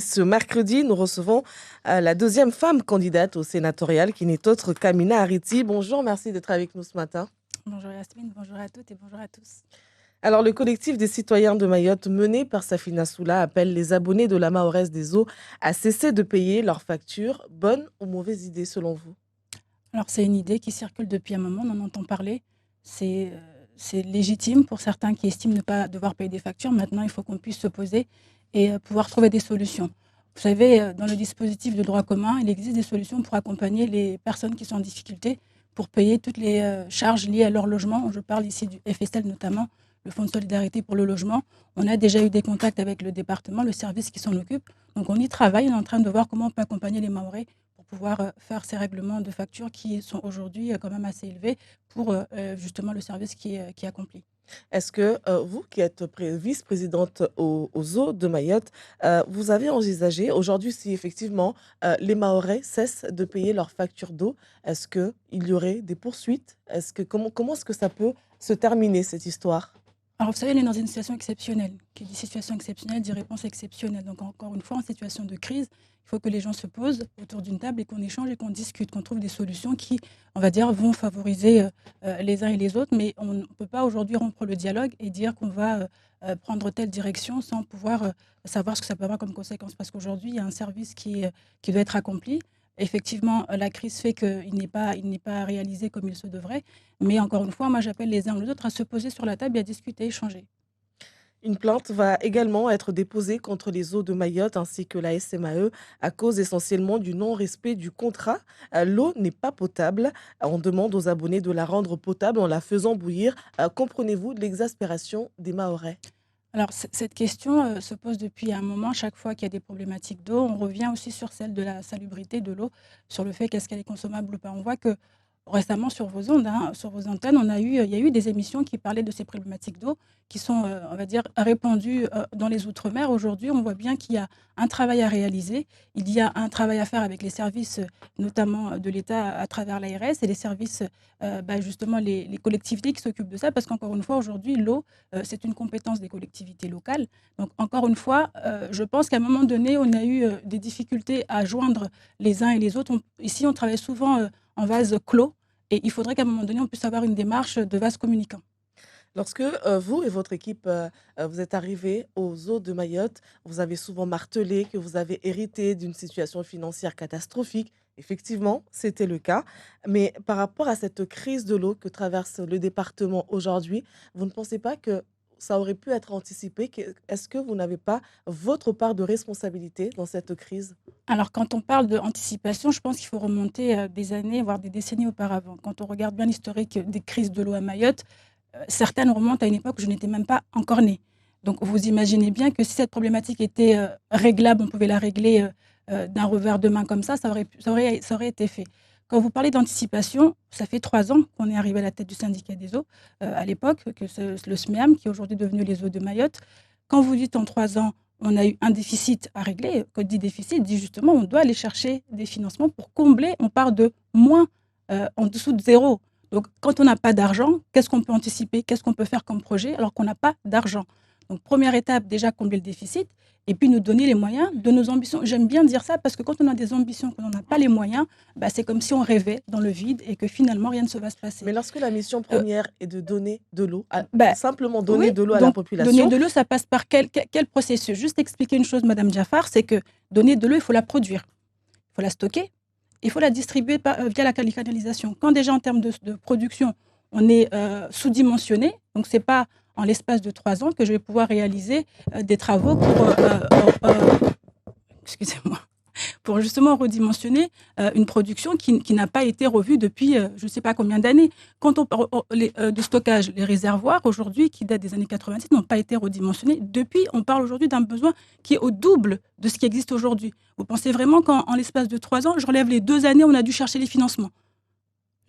Ce mercredi, nous recevons la deuxième femme candidate au sénatorial qui n'est autre qu'Amina Hariti. Bonjour, merci d'être avec nous ce matin. Bonjour Yasmine, bonjour à toutes et bonjour à tous. Alors, le collectif des citoyens de Mayotte, mené par Safina Soula, appelle les abonnés de la Mahorès des Eaux à cesser de payer leurs factures. Bonne ou mauvaise idée selon vous? Alors c'est une idée qui circule depuis un moment, on en entend parler. C'est c'est légitime pour certains qui estiment ne pas devoir payer des factures. Maintenant, il faut qu'on puisse se poser et pouvoir trouver des solutions. Vous savez, dans le dispositif de droit commun, il existe des solutions pour accompagner les personnes qui sont en difficulté, pour payer toutes les charges liées à leur logement. Je parle ici du FSL notamment, le Fonds de solidarité pour le logement. On a déjà eu des contacts avec le département, le service qui s'en occupe. Donc on y travaille, on est en train de voir comment on peut accompagner les Mahorais pour pouvoir faire ces règlements de factures qui sont aujourd'hui quand même assez élevés pour justement le service qui est accompli. Est-ce que vous, qui êtes vice-présidente aux eaux de Mayotte, vous avez envisagé aujourd'hui si effectivement les Mahorais cessent de payer leurs factures d'eau, est-ce qu'il y aurait des poursuites? Comment est-ce que ça peut se terminer cette histoire? Alors, vous savez, on est dans une situation exceptionnelle. Qui dit situation exceptionnelle dit réponse exceptionnelle. Donc, encore une fois, en situation de crise, il faut que les gens se posent autour d'une table et qu'on échange et qu'on discute, qu'on trouve des solutions qui, on va dire, vont favoriser les uns et les autres. Mais on ne peut pas aujourd'hui rompre le dialogue et dire qu'on va prendre telle direction sans pouvoir savoir ce que ça peut avoir comme conséquence. Parce qu'aujourd'hui, il y a un service qui doit être accompli. Effectivement, la crise fait qu'il n'est pas réalisé comme il se devrait. Mais encore une fois, moi, j'appelle les uns ou les autres à se poser sur la table et à discuter, échanger. Une plainte va également être déposée contre les eaux de Mayotte ainsi que la SMAE à cause essentiellement du non-respect du contrat. L'eau n'est pas potable. On demande aux abonnés de la rendre potable en la faisant bouillir. Comprenez-vous de l'exaspération des Mahorais? Alors, cette question se pose depuis un moment. Chaque fois qu'il y a des problématiques d'eau, on revient aussi sur celle de la salubrité de l'eau, sur le fait qu'est-ce qu'elle est consommable ou pas. On voit que récemment, sur vos ondes, hein, sur vos antennes, il y a eu des émissions qui parlaient de ces problématiques d'eau qui sont, on va dire, répandues dans les outre-mer. Aujourd'hui, on voit bien qu'il y a un travail à réaliser. Il y a un travail à faire avec les services, notamment de l'État à travers l'ARS et les services, justement, les collectivités qui s'occupent de ça. Parce qu'encore une fois, aujourd'hui, l'eau, c'est une compétence des collectivités locales. Donc, encore une fois, je pense qu'à un moment donné, on a eu des difficultés à joindre les uns et les autres. Ici, on travaille souvent en vase clos et il faudrait qu'à un moment donné, on puisse avoir une démarche de vase communicant. Lorsque vous et votre équipe vous êtes arrivés aux eaux de Mayotte, vous avez souvent martelé que vous avez hérité d'une situation financière catastrophique. Effectivement, c'était le cas. Mais par rapport à cette crise de l'eau que traverse le département aujourd'hui, vous ne pensez pas que ça aurait pu être anticipé? Est-ce que vous n'avez pas votre part de responsabilité dans cette crise? Alors, quand on parle d'anticipation, je pense qu'il faut remonter des années, voire des décennies auparavant. Quand on regarde bien l'historique des crises de l'eau à Mayotte, certaines remontent à une époque où je n'étais même pas encore née. Donc, vous imaginez bien que si cette problématique était réglable, on pouvait la régler d'un revers de main comme ça aurait été fait. Quand vous parlez d'anticipation, ça fait 3 ans qu'on est arrivé à la tête du syndicat des eaux, à l'époque, que c'est le SMEAM, qui est aujourd'hui devenu les eaux de Mayotte. Quand vous dites en 3 ans, on a eu un déficit à régler, quand dit déficit, dit justement on doit aller chercher des financements pour combler. On part de moins, en dessous de zéro. Donc, quand on n'a pas d'argent, qu'est-ce qu'on peut anticiper? Qu'est-ce qu'on peut faire comme projet alors qu'on n'a pas d'argent? Donc, première étape, déjà combler le déficit et puis nous donner les moyens de nos ambitions. J'aime bien dire ça parce que quand on a des ambitions, qu'on n'en a pas les moyens, c'est comme si on rêvait dans le vide et que finalement rien ne se va se passer. Mais lorsque la mission Euh, première est de donner de l'eau, bah, simplement oui, donner de l'eau à la donc donner population. de l'eau, ça passe par quel processus? Juste expliquer une chose, Madame Diafar, c'est que donner de l'eau, il faut la produire, il faut la stocker, il faut la distribuer via la canalisation. Quand déjà en termes de production, on est sous-dimensionné, donc c'est pas en l'espace de 3 ans que je vais pouvoir réaliser des travaux excusez-moi, pour justement redimensionner une production qui n'a pas été revue depuis je ne sais pas combien d'années. Quand on parle de stockage, les réservoirs aujourd'hui qui datent des années 86 n'ont pas été redimensionnés. Depuis, on parle aujourd'hui d'un besoin qui est au double de ce qui existe aujourd'hui. Vous pensez vraiment qu'en l'espace de 3 ans, je relève les 2 années, on a dû chercher les financements?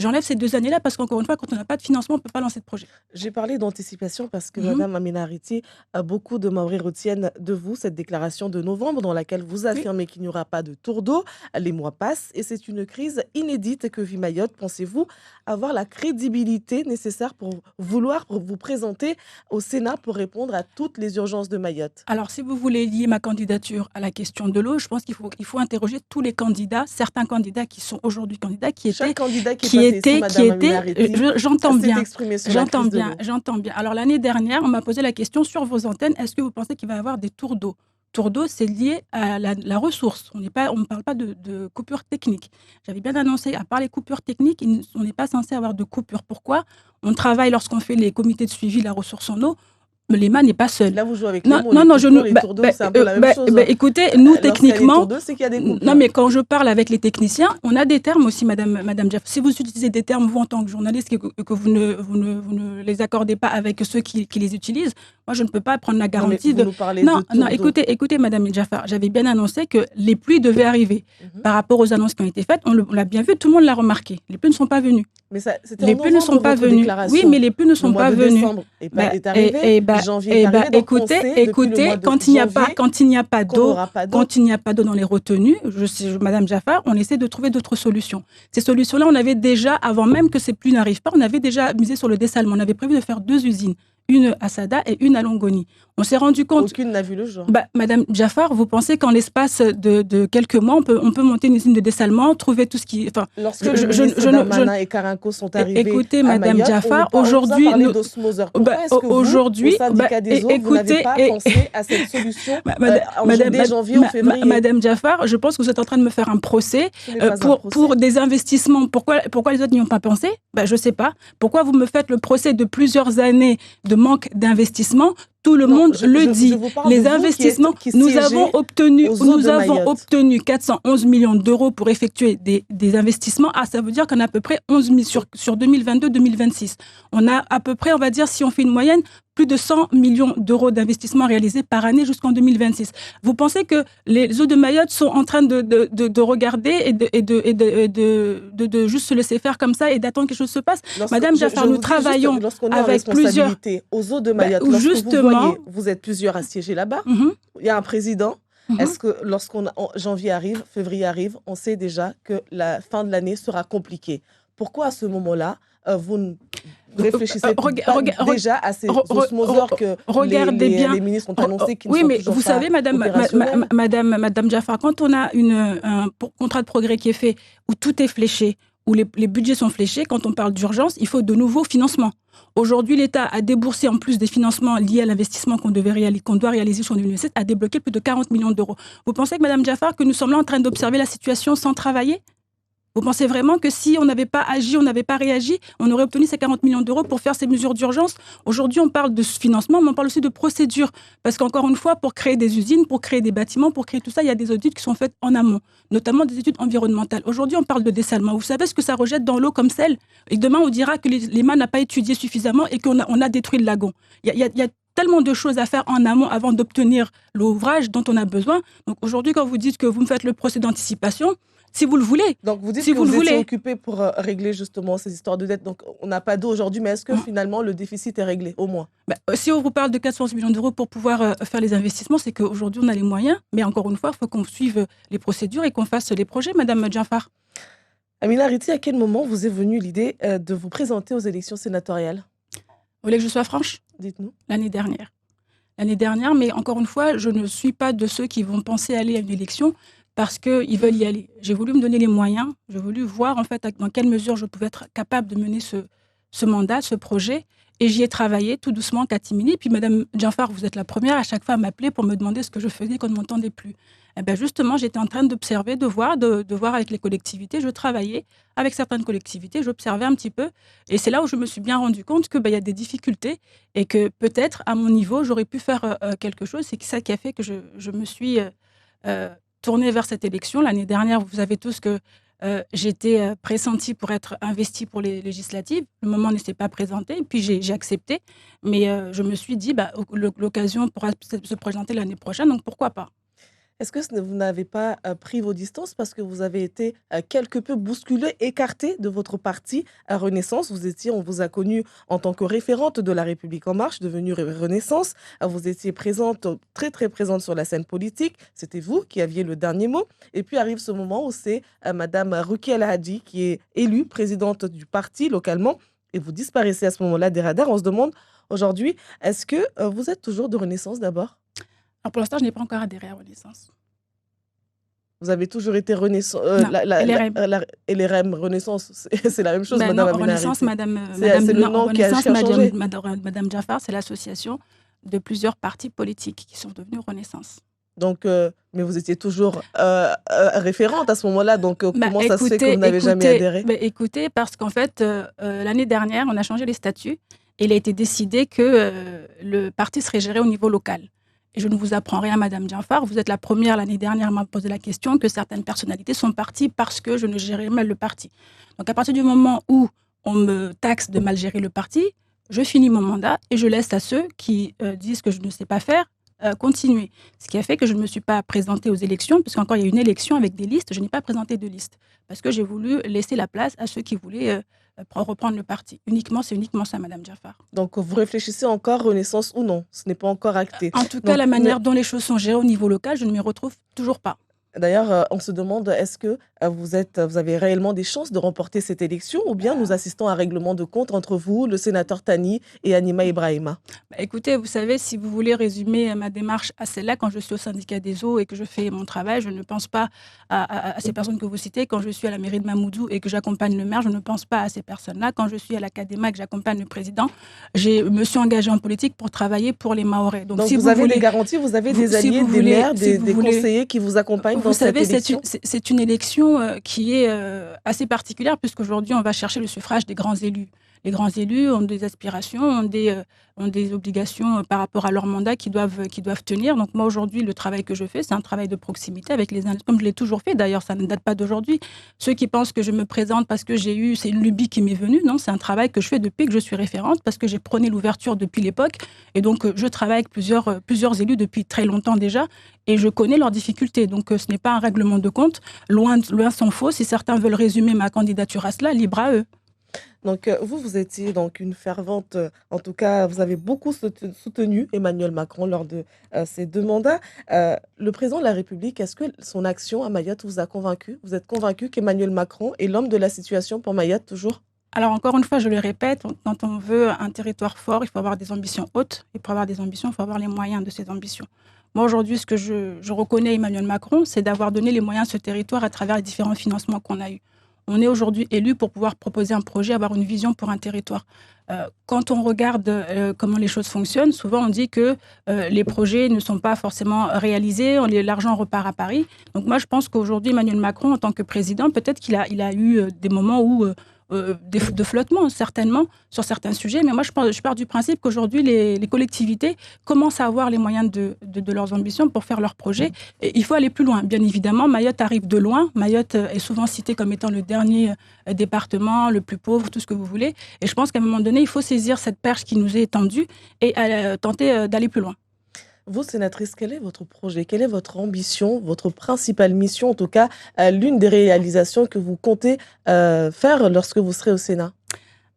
J'enlève ces 2 années-là parce qu'encore une fois, quand on n'a pas de financement, on ne peut pas lancer de projet. J'ai parlé d'anticipation parce que Mmh. Madame Amina Ariti, beaucoup de Mahorais retiennent de vous cette déclaration de novembre dans laquelle vous Oui. affirmez qu'il n'y aura pas de tour d'eau. Les mois passent et c'est une crise inédite que vit Mayotte. Pensez-vous avoir la crédibilité nécessaire pour vous présenter au Sénat pour répondre à toutes les urgences de Mayotte? Alors, si vous voulez lier ma candidature à la question de l'eau, je pense qu'il faut interroger tous les candidats, certains candidats qui sont aujourd'hui candidats, Chaque candidat qui est passé ici, Madame Amina Ariti, j'entends s'est bien, exprimé sur la crise de l'eau. j'entends bien. Alors, l'année dernière, on m'a posé la question sur vos antennes, est-ce que vous pensez qu'il va y avoir des tours d'eau? Tours d'eau, c'est lié à la ressource. On ne parle pas de coupure technique. J'avais bien annoncé, à part les coupures techniques, on n'est pas censé avoir de coupure. Pourquoi? On travaille lorsqu'on fait les comités de suivi de la ressource en eau. L'EMA n'est pas seul. Là, vous jouez avec les Non, mots. non, Les non, je coupures, ne. les tours d'eau, c'est un peu la même chose. Écoutez, nous, Lorsqu'il y a des techniquement. tours d'eau, c'est qu'il y a des coupures. Non, mais quand je parle avec les techniciens, on a des termes aussi, Madame Jeff. Si vous utilisez des termes, vous, en tant que journaliste, que vous ne les accordez pas avec ceux qui les utilisent, moi, je ne peux pas prendre la Non, mais garantie vous nous parlez de Non, tours d'eau. écoutez, Madame Jaffar, j'avais bien annoncé que les pluies devaient arriver. Par rapport aux annonces qui ont été faites, on l'a bien vu, tout le monde l'a remarqué. Les pluies ne sont pas venues. Mais c'était Les en pluies ne sont novembre, pas votre venues. déclaration. Oui, mais les pluies ne Le sont mois pas de venues. décembre est arrivé, janvier est arrivé, donc on sait depuis le mois de Quand il n'y a pas qu'on d'eau, n'aura pas d'eau. quand il n'y a pas d'eau dans les retenues, Madame Jaffar, on essaie de trouver d'autres solutions. Ces solutions-là, on avait déjà, avant même que ces pluies n'arrivent pas, on avait déjà misé sur le dessalement. On avait prévu de faire 2 usines, une à Sada et une à Longoni. On s'est rendu compte. Aucune n'a vu le jour. Madame Jaffar, vous pensez qu'en l'espace de quelques mois, on peut monter une usine de dessalement, trouver tout ce qui. Enfin, lorsque le ministre Darmanin et Karanko sont arrivés écoutez, à Madame Mayotte, Jaffar, aujourd'hui, pourquoi est-ce que aujourd'hui, vous, au syndicat des eaux, vous n'avez pas pensé à cette solution dès janvier ou février? Madame Jaffar, je pense que vous êtes en train de me faire un procès pour des investissements. Pourquoi les autres n'y ont pas pensé? Je ne sais pas. Pourquoi vous me faites le procès de plusieurs années de manque d'investissement? Tout le monde le dit. Les investissements, nous avons obtenu 411 millions d'euros pour effectuer des investissements. Ça veut dire qu'on a à peu près 11 000 sur 2022-2026. On a à peu près, on va dire, si on fait une moyenne, plus de 100 millions d'euros d'investissements réalisés par année jusqu'en 2026. Vous pensez que les eaux de Mayotte sont en train de regarder et de juste se laisser faire comme ça et d'attendre que quelque chose se passe? Madame Jaffar, nous travaillons avec plusieurs... Aux eaux de Mayotte, vous êtes plusieurs à siéger là-bas. Il y a un président. Est-ce que janvier arrive, février arrive, on sait déjà que la fin de l'année sera compliquée? Pourquoi à ce moment-là, vous ne réfléchissez pas déjà à ces osmoseurs que les ministres ont annoncé qu'ils ne sont toujours pas opérationnels? Oui, mais vous savez, Madame Jaffar, quand on a un contrat de progrès qui est fait, où tout est fléché, où les budgets sont fléchés, quand on parle d'urgence, il faut de nouveaux financements. Aujourd'hui, l'État a déboursé, en plus des financements liés à l'investissement qu'on doit réaliser sur 2017, a débloqué plus de 40 millions d'euros. Vous pensez que, Madame Jaffar, que nous sommes là en train d'observer la situation sans travailler? Vous pensez vraiment que si on n'avait pas agi, on n'avait pas réagi, on aurait obtenu ces 40 millions d'euros pour faire ces mesures d'urgence? Aujourd'hui, on parle de financement, mais on parle aussi de procédure. Parce qu'encore une fois, pour créer des usines, pour créer des bâtiments, pour créer tout ça, il y a des audits qui sont faits en amont, notamment des études environnementales. Aujourd'hui, on parle de dessalement. Vous savez ce que ça rejette dans l'eau comme sel? Et demain, on dira que l'EMA n'a pas étudié suffisamment et qu'on a détruit le lagon. Il y a tellement de choses à faire en amont avant d'obtenir l'ouvrage dont on a besoin. Donc aujourd'hui, quand vous dites que vous me faites le procès d'anticipation, si vous le voulez. Donc vous dites que vous étiez occupé pour régler justement ces histoires de dette. Donc on n'a pas d'eau aujourd'hui, mais est-ce que finalement le déficit est réglé au moins? Si on vous parle de 411 millions d'euros pour pouvoir faire les investissements, c'est qu'aujourd'hui on a les moyens. Mais encore une fois, il faut qu'on suive les procédures et qu'on fasse les projets, Madame Jaffar. Amina Ariti, à quel moment vous est venue l'idée de vous présenter aux élections sénatoriales? Vous voulez que je sois franche? Dites-nous. L'année dernière, mais encore une fois, je ne suis pas de ceux qui vont penser aller à une élection parce qu'ils veulent y aller. J'ai voulu me donner les moyens, j'ai voulu voir en fait dans quelle mesure je pouvais être capable de mener ce mandat, ce projet, et j'y ai travaillé tout doucement, catimini. Puis Madame Jaffar, vous êtes la première à chaque fois à m'appeler pour me demander ce que je faisais quand on ne m'entendait plus. Et bien justement, j'étais en train d'observer, de voir avec les collectivités. Je travaillais avec certaines collectivités, j'observais un petit peu, et c'est là où je me suis bien rendu compte que y a des difficultés et que peut-être à mon niveau, j'aurais pu faire quelque chose. C'est ça qui a fait que je me suis tournée vers cette élection. L'année dernière, vous savez tous que j'étais pressentie pour être investie pour les législatives. Le moment ne s'est pas présenté, puis j'ai accepté. Mais je me suis dit, l'occasion pourra se présenter l'année prochaine, donc pourquoi pas? Est-ce que vous n'avez pas pris vos distances parce que vous avez été quelque peu bousculé, écarté de votre parti à Renaissance? On vous a connu en tant que référente de La République En Marche, devenue Renaissance. Vous étiez présente, très très présente sur la scène politique. C'était vous qui aviez le dernier mot. Et puis arrive ce moment où c'est Madame Rukia El Hadji qui est élue présidente du parti localement. Et vous disparaissez à ce moment-là des radars. On se demande aujourd'hui, est-ce que vous êtes toujours de Renaissance d'abord? Alors pour l'instant, je n'ai pas encore adhéré à Renaissance. Vous avez toujours été Renaissance, Non, LRM. LRM, Renaissance, c'est la même chose, Ben non, Madame Amina Renaissance, Harité. C'est le non, nom qui a Renaissance, changé. Madame Jaffar, c'est l'association de plusieurs partis politiques qui sont devenus Renaissance. Donc, mais vous étiez toujours référente à ce moment-là, donc comment ça se fait que vous n'avez jamais Écoutez, adhéré? écoutez, parce qu'en fait, l'année dernière, on a changé les statuts et il a été décidé que le parti serait géré au niveau local. Et je ne vous apprends rien, Madame Jaffar, vous êtes la première l'année dernière à m'avoir posé la question que certaines personnalités sont parties parce que je ne gérais mal le parti. Donc à partir du moment où on me taxe de mal gérer le parti, je finis mon mandat et je laisse à ceux qui disent que je ne sais pas faire continuer. Ce qui a fait que je ne me suis pas présentée aux élections, parce qu'encore il y a une élection avec des listes, je n'ai pas présenté de liste, parce que j'ai voulu laisser la place à ceux qui voulaient reprendre le parti. C'est uniquement ça, Madame Jaffar. Donc, vous réfléchissez encore Renaissance ou non? Ce n'est pas encore acté. En tout cas, Donc, la manière dont les choses sont gérées au niveau local, je ne m'y retrouve toujours pas. d'ailleurs, on se demande, est-ce que vous avez réellement des chances de remporter cette élection ou bien nous assistons à un règlement de compte entre vous, le sénateur Tani et Anima Ibrahima? Écoutez, vous savez, si vous voulez résumer ma démarche à celle-là, quand je suis au syndicat des eaux et que je fais mon travail, je ne pense pas à ces personnes que vous citez. Quand je suis à la mairie de Mamoudzou et que j'accompagne le maire, je ne pense pas à ces personnes-là. Quand je suis à l'Académie et que j'accompagne le président, je me suis engagée en politique pour travailler pour les Mahorais. Donc si vous avez des garanties, vous avez des alliés, des maires, des conseillers qui vous accompagnent dans cette élection? C'est une élection qui est assez particulière puisqu'aujourd'hui, on va chercher le suffrage des grands élus. Les grands élus ont des aspirations, ont des obligations par rapport à leur mandat qu'ils doivent tenir. Donc moi, aujourd'hui, le travail que je fais, c'est un travail de proximité avec les comme je l'ai toujours fait. D'ailleurs, ça ne date pas d'aujourd'hui. Ceux qui pensent que je me présente parce que c'est une lubie qui m'est venue, non, c'est un travail que je fais depuis que je suis référente, parce que j'ai prôné l'ouverture depuis l'époque. Et donc, je travaille avec plusieurs élus depuis très longtemps déjà, et je connais leurs difficultés. Donc, ce n'est pas un règlement de compte. Loin s'en faut. Si certains veulent résumer ma candidature à cela, libre à eux. Donc, vous étiez donc une fervente, en tout cas, vous avez beaucoup soutenu Emmanuel Macron lors de ces 2 mandats. Le président de la République, est-ce que son action à Mayotte vous a convaincu? Vous êtes convaincu qu'Emmanuel Macron est l'homme de la situation pour Mayotte toujours? Alors, encore une fois, je le répète, quand on veut un territoire fort, il faut avoir des ambitions hautes. Et pour avoir des ambitions, il faut avoir les moyens de ces ambitions. Moi, aujourd'hui, ce que je reconnais Emmanuel Macron, c'est d'avoir donné les moyens à ce territoire à travers les différents financements qu'on a eus. On est aujourd'hui élu pour pouvoir proposer un projet, avoir une vision pour un territoire. Quand on regarde comment les choses fonctionnent, souvent on dit que les projets ne sont pas forcément réalisés, l'argent repart à Paris. Donc moi, je pense qu'aujourd'hui, Emmanuel Macron, en tant que président, peut-être qu'il a eu des moments où de flottement, certainement, sur certains sujets. Mais moi, je pars du principe qu'aujourd'hui, les collectivités commencent à avoir les moyens de leurs ambitions pour faire leurs projets. Et il faut aller plus loin. Bien évidemment, Mayotte arrive de loin. Mayotte est souvent citée comme étant le dernier département, le plus pauvre, tout ce que vous voulez. Et je pense qu'à un moment donné, il faut saisir cette perche qui nous est tendue et tenter d'aller plus loin. Vous, sénatrice, quel est votre projet? Quelle est votre ambition, votre principale mission, en tout cas, l'une des réalisations que vous comptez faire lorsque vous serez au Sénat?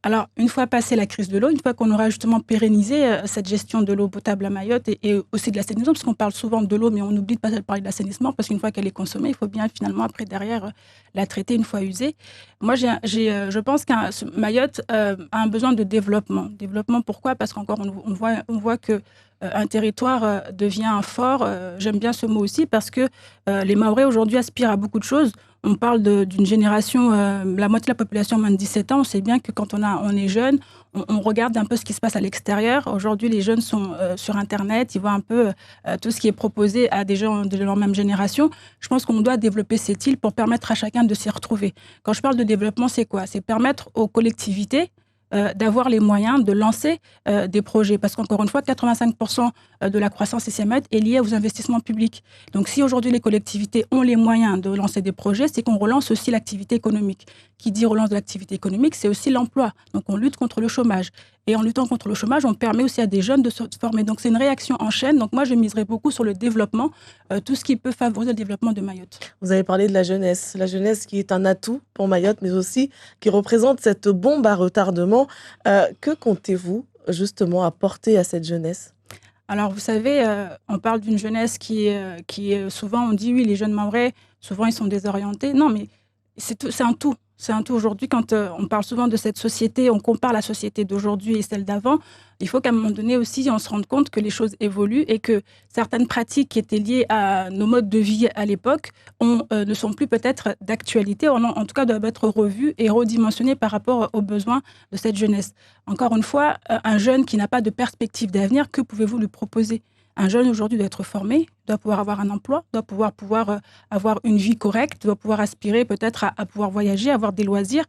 Alors, une fois passée la crise de l'eau, une fois qu'on aura justement pérennisé cette gestion de l'eau potable à Mayotte et aussi de l'assainissement, parce qu'on parle souvent de l'eau, mais on oublie de parler de l'assainissement, parce qu'une fois qu'elle est consommée, il faut bien finalement après derrière la traiter une fois usée. Moi, je pense que Mayotte a un besoin de développement. Développement, pourquoi? Parce qu'encore on voit que un territoire devient un fort. J'aime bien ce mot aussi parce que les Mahorais aujourd'hui aspirent à beaucoup de choses. On parle d'une génération, la moitié de la population moins de 17 ans. On sait bien que quand on est jeune, on regarde un peu ce qui se passe à l'extérieur. Aujourd'hui, les jeunes sont sur Internet, ils voient un peu tout ce qui est proposé à des gens de leur même génération. Je pense qu'on doit développer cette île pour permettre à chacun de s'y retrouver. Quand je parle de développement, c'est quoi? C'est permettre aux collectivités d'avoir les moyens de lancer des projets. Parce qu'encore une fois, 85% de la croissance ici à Mayotte est liée aux investissements publics. Donc si aujourd'hui les collectivités ont les moyens de lancer des projets, c'est qu'on relance aussi l'activité économique. Qui dit relance de l'activité économique, c'est aussi l'emploi. Donc on lutte contre le chômage. Et en luttant contre le chômage, on permet aussi à des jeunes de se former. Donc, c'est une réaction en chaîne. Donc, moi, je miserais beaucoup sur le développement, tout ce qui peut favoriser le développement de Mayotte. Vous avez parlé de la jeunesse qui est un atout pour Mayotte, mais aussi qui représente cette bombe à retardement. Que comptez-vous justement apporter à cette jeunesse? Alors, vous savez, on parle d'une jeunesse qui est souvent, on dit oui, les jeunes Mahorais, souvent, ils sont désorientés. Non, mais c'est un tout. C'est un tout. Aujourd'hui, quand on parle souvent de cette société, on compare la société d'aujourd'hui et celle d'avant, il faut qu'à un moment donné aussi, on se rende compte que les choses évoluent et que certaines pratiques qui étaient liées à nos modes de vie à l'époque ne sont plus peut-être d'actualité, en tout cas doivent être revues et redimensionnées par rapport aux besoins de cette jeunesse. Encore une fois, un jeune qui n'a pas de perspective d'avenir, que pouvez-vous lui proposer? Un jeune aujourd'hui doit être formé, doit pouvoir avoir un emploi, doit pouvoir avoir une vie correcte, doit pouvoir aspirer peut-être à pouvoir voyager, avoir des loisirs.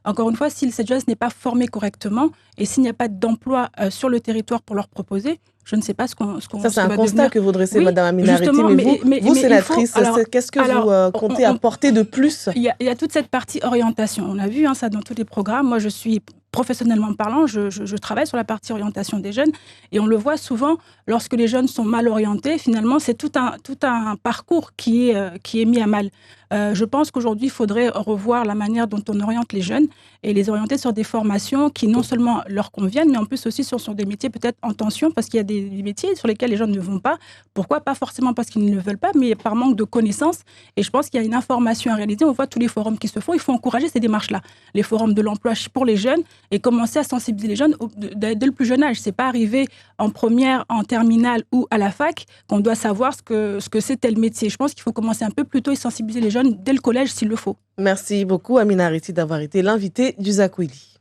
Encore une fois, si cette jeunesse n'est pas formée correctement et s'il n'y a pas d'emploi sur le territoire pour leur proposer, je ne sais pas ce qu'on Ça, c'est un va constat devenir. que vous dressez, Oui, Madame Aminariti, justement, mais vous, sénatrice, alors, qu'est-ce que vous comptez apporter de plus? Il y a toute cette partie orientation. On a vu ça dans tous les programmes. Moi, je suis professionnellement parlant, je travaille sur la partie orientation des jeunes et on le voit souvent lorsque les jeunes sont mal orientés. Finalement, c'est tout un parcours qui est mis à mal. Je pense qu'aujourd'hui, il faudrait revoir la manière dont on oriente les jeunes et les orienter sur des formations qui non seulement leur conviennent, mais en plus aussi sur des métiers peut-être en tension, parce qu'il y a des métiers sur lesquels les jeunes ne vont pas. Pourquoi? Pas forcément parce qu'ils ne le veulent pas, mais par manque de connaissances. Et je pense qu'il y a une information à réaliser. On voit tous les forums qui se font. Il faut encourager ces démarches-là. Les forums de l'emploi pour les jeunes et commencer à sensibiliser les jeunes dès le plus jeune âge. C'est pas arriver en première, en terminale ou à la fac qu'on doit savoir ce que c'est tel métier. Je pense qu'il faut commencer un peu plus tôt et sensibiliser les jeunes dès le collège s'il le faut. Merci beaucoup, Aminariti, d'avoir été l'invitée du Zakwili.